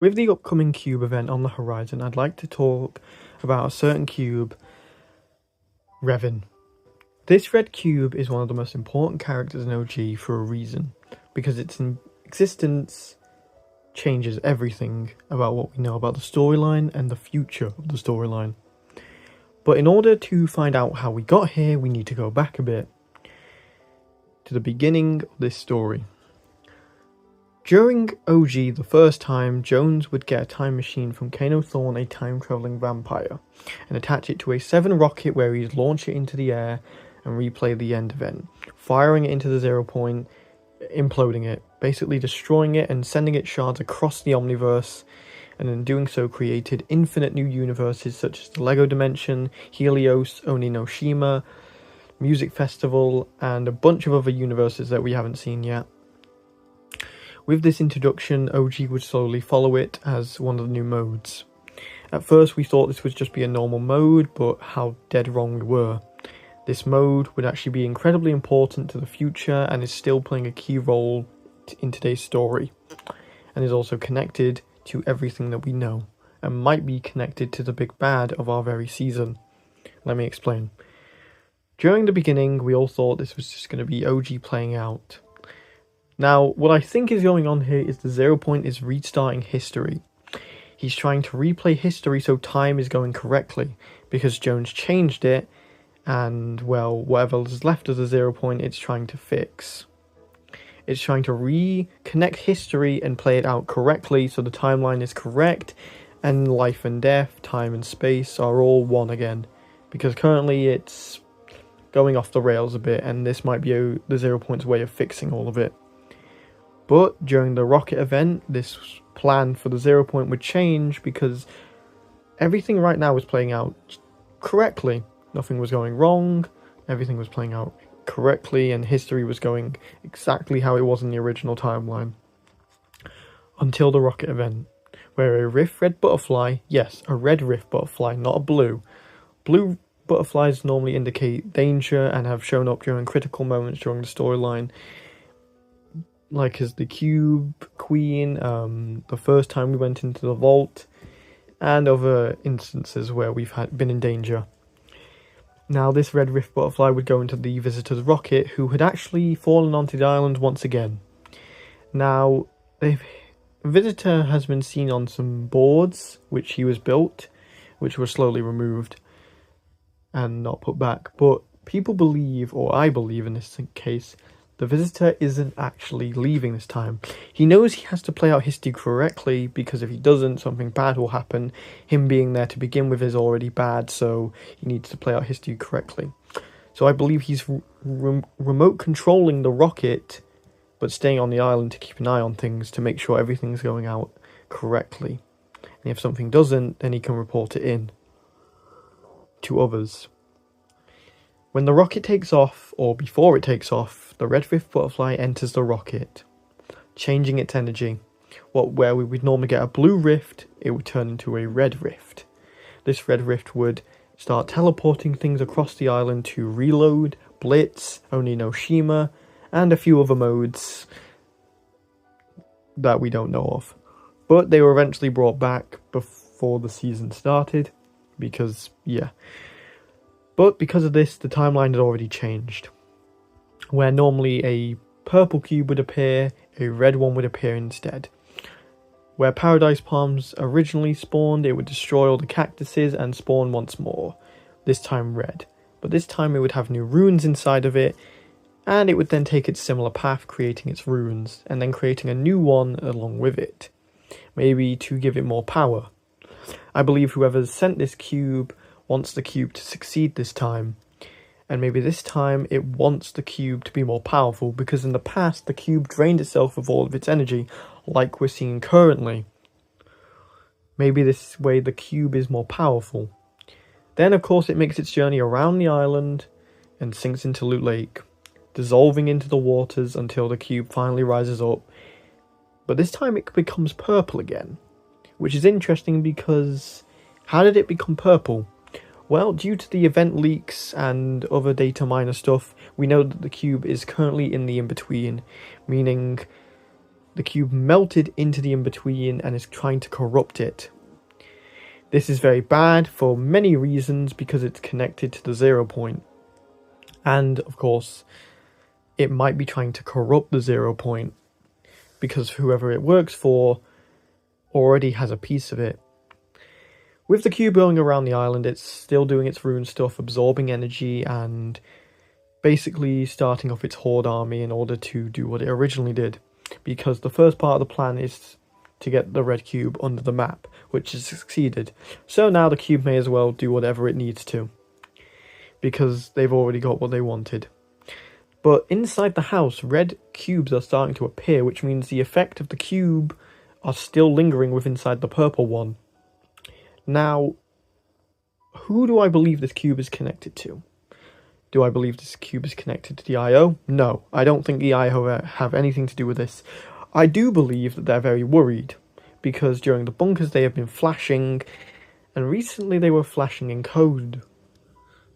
With the upcoming cube event on the horizon, I'd like to talk about a certain cube, Revan. This red cube is one of the most important characters in OG for a reason, because its existence changes everything about what we know about the storyline and the future of the storyline. But in order to find out how we got here, we need to go back a bit to the beginning of this story. During OG, the first time, Jones would get a time machine from Kano Thorne, a time-travelling vampire, and attach it to a 7 rocket where he'd launch it into the air and replay the end event, firing it into the 0 point, imploding it, basically destroying it and sending its shards across the Omniverse, and in doing so created infinite new universes such as the Lego Dimension, Helios, Oni no Shima, Music Festival, and a bunch of other universes that we haven't seen yet. With this introduction, OG would slowly follow it as one of the new modes. At first we thought this would just be a normal mode, but how dead wrong we were. This mode would actually be incredibly important to the future and is still playing a key role in today's story, and is also connected to everything that we know, and might be connected to the big bad of our very season. Let me explain. During the beginning, we all thought this was just going to be OG playing out. Now, what I think is going on here is the 0 point is restarting history. He's trying to replay history so time is going correctly, because Jones changed it, and, well, whatever is left of the 0 point it's trying to fix. It's trying to reconnect history and play it out correctly so the timeline is correct, and life and death, time and space are all one again, because currently it's going off the rails a bit, and this might be the 0 point's way of fixing all of it. But during the rocket event, this plan for the 0 point would change because everything right now was playing out correctly. Nothing was going wrong, everything was playing out correctly, and history was going exactly how it was in the original timeline. Until the rocket event, where a Rift Red butterfly, yes, a red Rift butterfly, not a blue. Blue butterflies normally indicate danger and have shown up during critical moments during the storyline, like as the Cube Queen, the first time we went into the vault, and other instances where we've been in danger. Now this red Rift butterfly would go into the visitor's rocket, who had actually fallen onto the island once again. Now, the visitor has been seen on some boards which he was built, which were slowly removed and not put back, but people believe, or I believe in this case, the visitor isn't actually leaving this time. He knows he has to play out history correctly, because if he doesn't, something bad will happen. Him being there to begin with is already bad, so he needs to play out history correctly. So I believe he's remote controlling the rocket, but staying on the island to keep an eye on things, to make sure everything's going out correctly. And if something doesn't, then he can report it in to others. When the rocket takes off, or before it takes off, the red Rift butterfly enters the rocket, changing its energy. Where we would normally get a blue rift, it would turn into a red rift. This red rift would start teleporting things across the island to Reload, Blitz, Oni no Shima, and a few other modes that we don't know of. But they were eventually brought back before the season started, because, yeah. But because of this, the timeline had already changed. Where normally a purple cube would appear, a red one would appear instead. Where Paradise Palms originally spawned, it would destroy all the cactuses and spawn once more, this time red. But this time it would have new runes inside of it, and it would then take its similar path, creating its runes, and then creating a new one along with it, maybe to give it more power. I believe whoever's sent this cube wants the cube to succeed this time, and maybe this time it wants the cube to be more powerful, because in the past the cube drained itself of all of its energy, like we're seeing currently. Maybe this way the cube is more powerful. Then of course it makes its journey around the island and sinks into Loot Lake, dissolving into the waters until the cube finally rises up. But this time it becomes purple again, which is interesting because how did it become purple? Well, due to the event leaks and other data miner stuff, we know that the cube is currently in the in-between, meaning the cube melted into the in-between and is trying to corrupt it. This is very bad for many reasons because it's connected to the 0 point. And, of course, it might be trying to corrupt the 0 point because whoever it works for already has a piece of it. With the cube going around the island, it's still doing its rune stuff, absorbing energy and basically starting off its horde army in order to do what it originally did. Because the first part of the plan is to get the red cube under the map, which has succeeded. So now the cube may as well do whatever it needs to, because they've already got what they wanted. But inside the house, red cubes are starting to appear, which means the effect of the cube are still lingering with inside the purple one. Now, who do I believe this cube is connected to? Do I believe this cube is connected to the IO? No, I don't think the IO have anything to do with this. I do believe that they're very worried, because during the bunkers they have been flashing, and recently they were flashing in code,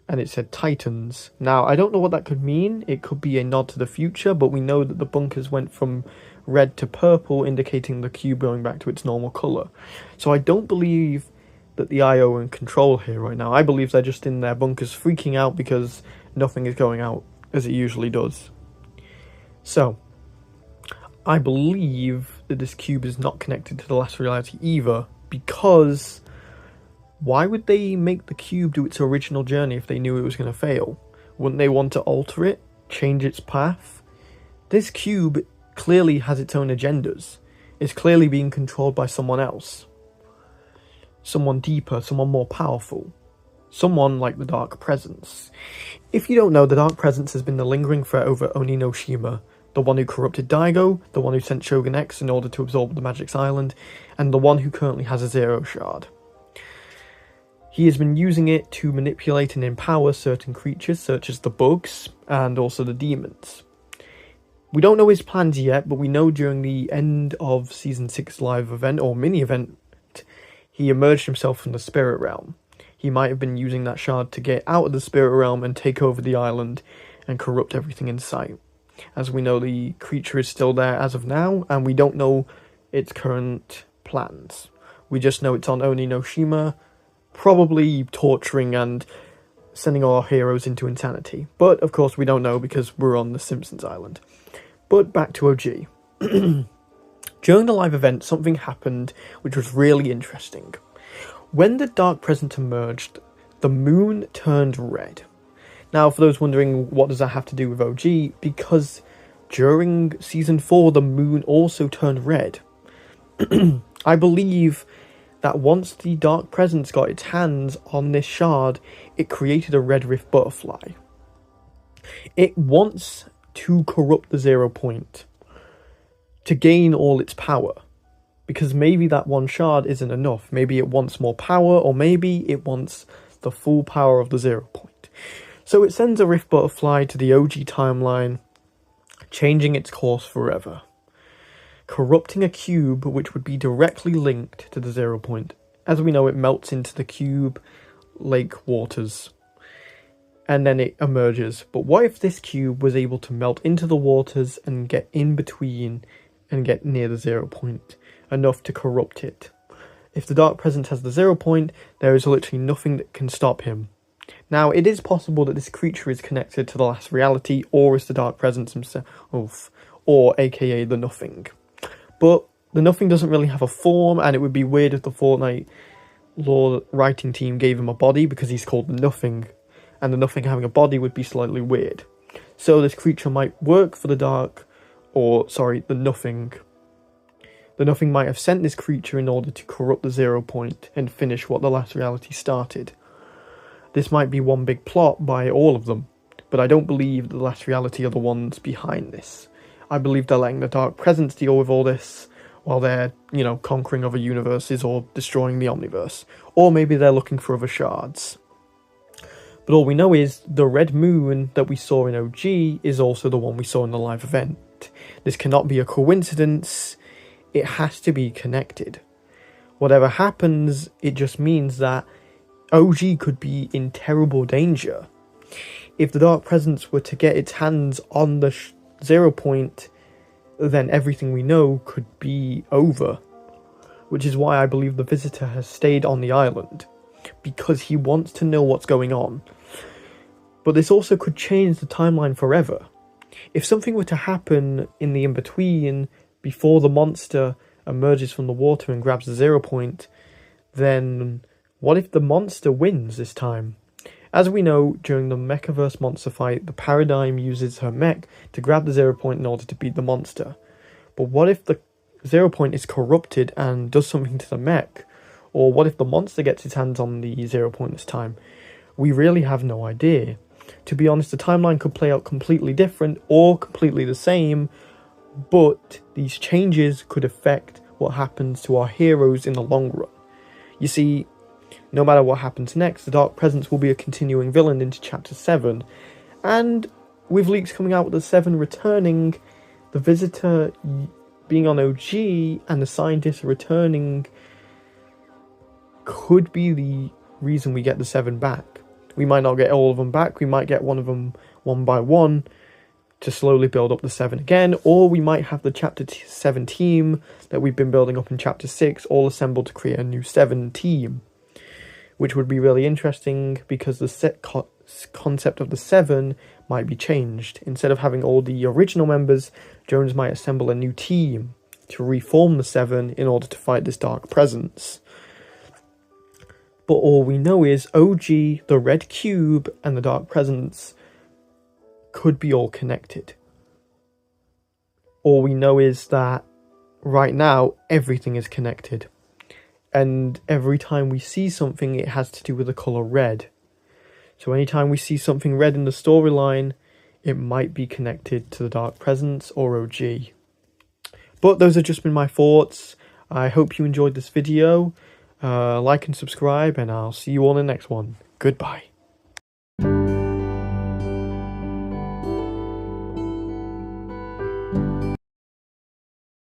and it said Titans. Now, I don't know what that could mean. It could be a nod to the future, but we know that the bunkers went from red to purple, indicating the cube going back to its normal colour. So I don't believe that the IO are in control here right now. I believe they're just in their bunkers freaking out because nothing is going out as it usually does. So, I believe that this cube is not connected to the last reality either, because why would they make the cube do its original journey if they knew it was going to fail? Wouldn't they want to alter it, change its path? This cube clearly has its own agendas. It's clearly being controlled by someone else. Someone deeper, someone more powerful. Someone like the Dark Presence. If you don't know, the Dark Presence has been the lingering threat over Oni no Shima, the one who corrupted Daigo, the one who sent Shogun X in order to absorb the Magic's Island, and the one who currently has a Zero Shard. He has been using it to manipulate and empower certain creatures, such as the bugs, and also the demons. We don't know his plans yet, but we know during the end of Season 6 live event, or mini-event, he emerged himself from the Spirit Realm. He might have been using that shard to get out of the Spirit Realm and take over the island and corrupt everything in sight. As we know, the creature is still there as of now, and we don't know its current plans. We just know it's on Oni no Shima, probably torturing and sending our heroes into insanity. But, of course, we don't know because we're on the Simpsons Island. But back to OG. During the live event, something happened which was really interesting. When the Dark Presence emerged, the moon turned red. Now, for those wondering, what does that have to do with OG? Because during Season 4, the moon also turned red. I believe that once the Dark Presence got its hands on this shard, it created a Red Rift butterfly. It wants to corrupt the 0 point to gain all its power. Because maybe that one shard isn't enough. Maybe it wants more power, or maybe it wants the full power of the 0 point. So it sends a Rift Butterfly to the OG timeline, changing its course forever. Corrupting a cube which would be directly linked to the 0 point. As we know, it melts into the cube lake waters, and then it emerges. But what if this cube was able to melt into the waters and get in between and get near the 0 point, enough to corrupt it? If the Dark Presence has the 0 point, there is literally nothing that can stop him. Now, it is possible that this creature is connected to the last reality, or is the Dark Presence himself, or aka the Nothing. But the Nothing doesn't really have a form, and it would be weird if the Fortnite lore writing team gave him a body, because he's called the Nothing, and the Nothing having a body would be slightly weird. So this creature might work for the Nothing. The Nothing might have sent this creature in order to corrupt the 0 point and finish what the last reality started. This might be one big plot by all of them, but I don't believe the last reality are the ones behind this. I believe they're letting the Dark Presence deal with all this while they're, conquering other universes or destroying the Omniverse. Or maybe they're looking for other shards. But all we know is the red moon that we saw in OG is also the one we saw in the live event. This cannot be a coincidence. It has to be connected. Whatever happens, it just means that OG could be in terrible danger. If the Dark Presence were to get its hands on the 0 point, then everything we know could be over. Which is why I believe the Visitor has stayed on the island, because he wants to know what's going on. But this also could change the timeline forever. If something were to happen in the in-between, before the monster emerges from the water and grabs the 0 point, then what if the monster wins this time? As we know, during the Mechaverse monster fight, the Paradigm uses her mech to grab the 0 point in order to beat the monster. But what if the 0 point is corrupted and does something to the mech? Or what if the monster gets its hands on the 0 point this time? We really have no idea. To be honest, the timeline could play out completely different or completely the same, but these changes could affect what happens to our heroes in the long run. You see, no matter what happens next, the Dark Presence will be a continuing villain into Chapter 7, and with leaks coming out with the 7 returning, the Visitor being on OG, and the Scientist returning could be the reason we get the 7 back. We might not get all of them back, we might get one of them one by one to slowly build up the 7 again, or we might have the Chapter 7 team that we've been building up in Chapter 6 all assembled to create a new 7 team, which would be really interesting because the concept of the 7 might be changed. Instead of having all the original members, Jones might assemble a new team to reform the 7 in order to fight this Dark Presence. But all we know is OG, the Red Cube, and the Dark Presence could be all connected. All we know is that right now everything is connected. And every time we see something, it has to do with the colour red. So anytime we see something red in the storyline, it might be connected to the Dark Presence or OG. But those have just been my thoughts. I hope you enjoyed this video. Like and subscribe, and I'll see you all in the next one. Goodbye.